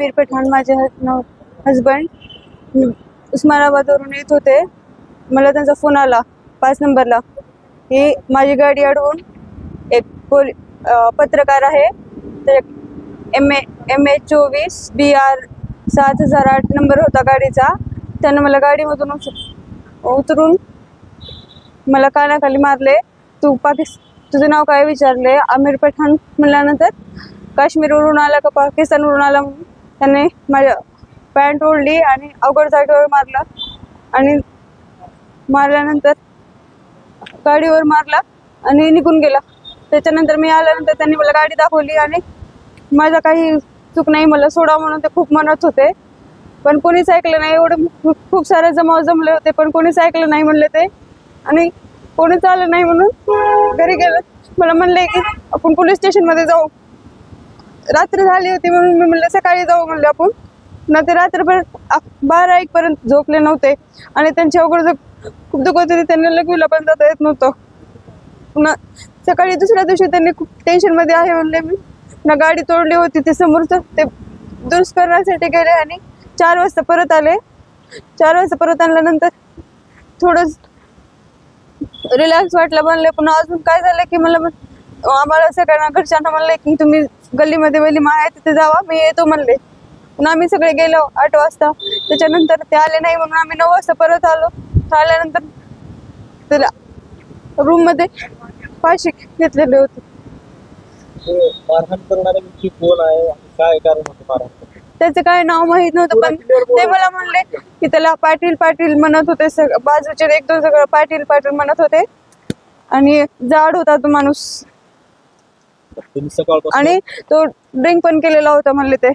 आमिर पठाण माझे हजबंड उस्मानाबादवरून येत होते. मला त्यांचा फोन आला 5 नंबरला की माझी गाडी अडवून एक पत्रकार आहे तर MH 24 BR 7008 नंबर होता गाडीचा. त्यानं मला गाडीमधून उतरून मला कानाखाली मारले. तुझं नाव काय विचारले. आमिर पठाण म्हणल्यानंतर काश्मीरवरून आला का पाकिस्तानवरून आला म्हणून त्याने माझ्या पॅन्ट ओढली आणि अवघड जागेवर मारला आणि मारल्यानंतर गाडीवर मारला आणि निघून गेला. त्याच्यानंतर मी आल्यानंतर त्यांनी मला गाडी दाखवली आणि माझा काही चूक नाही, मला सोडा म्हणून ते खूप म्हणत होते पण कोणीच ऐकलं नाही. एवढं खूप सारे जमले होते पण कोणीच ऐकलं नाही म्हणले ते आणि कोणीच आलं नाही म्हणून घरी गेलं. मला म्हणले की आपण पोलीस स्टेशनमध्ये जाऊ. रात्र झाली होती म्हणून मी म्हणलं सकाळी जाऊ म्हणले आपण. ना ते रात्रपर्यंत 12-1 पर्यंत झोपले नव्हते आणि त्यांची अवघड खूप दुखत होती. त्यांना लगवीला पण जाता येत नव्हतं. पुन्हा सकाळी दुसऱ्या दिवशी त्यांनी खूप टेन्शनमध्ये आहे म्हणले. मी ना गाडी तोडली होती ते समोरचं ते दुरुस्त करण्यासाठी गेले आणि 4 वाजता परत आले. 4 वाजता परत आणल्यानंतर थोडं रिलॅक्स वाटलं म्हणले. पुन्हा अजून काय झालं की मला आम्हाला सगळ्यांना घरच्यांना म्हणले की तुम्ही गल्लीमध्ये वलीमा आहे तिथे जावा, मी येतो म्हणले. पुन्हा आम्ही सगळे गेलो 8 वाजता. त्याच्यानंतर ते आले नाही म्हणून आम्ही 9 वाजता परत आलो. आल्यानंतर त्याला रूम मध्ये फाशी घेतलेले होते. मारहाण करणारा व्यक्ती कोण आहे, काय कारण होतं मारहाण? त्याचं काय नाव माहित नव्हतं पण ते मला म्हणले की त्याला पाटील पाटील म्हणत होते. बाजूचे 1-2 सगळं पाटील पाटील म्हणत होते आणि जाड होता तो माणूस आणि तो ड्रिंक पण केलेला होता म्हणले. ते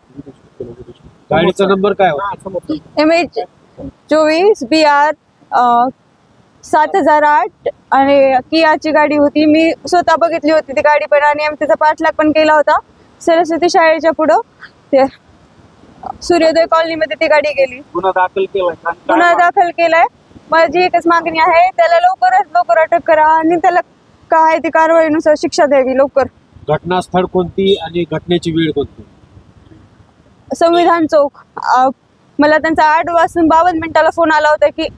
गाडीचा नंबर काय होता? MH 24 BR 7008 आणि कियाची गाडी होती. मी स्वतः बघितली होती ती गाडी पण आणि आम्ही त्याचा पाठलाग पण केला होता. सरस्वती शाळेच्या पुढं ते सूर्योदय कॉलनीमध्ये ती गाडी गेली. गुन्हा दाखल केलाय. माझी एकच मागणी आहे त्याला लवकरात लवकर अटक करा आणि त्याला काय ती कारवाईनुसार शिक्षा द्यावी लवकर. घटनास्थळ कोणती आणि घटनेची वेळ कोणती? संविधान चौक. मला त्यांचा 8 वाजून 52 मिनिटाला फोन आला होता की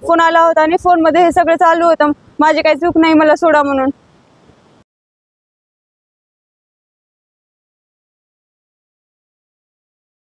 फोन आला होता आणि फोन मध्ये हे सगळं चालू होतं. माझी काही चूक नाही, मला सोडा म्हणून.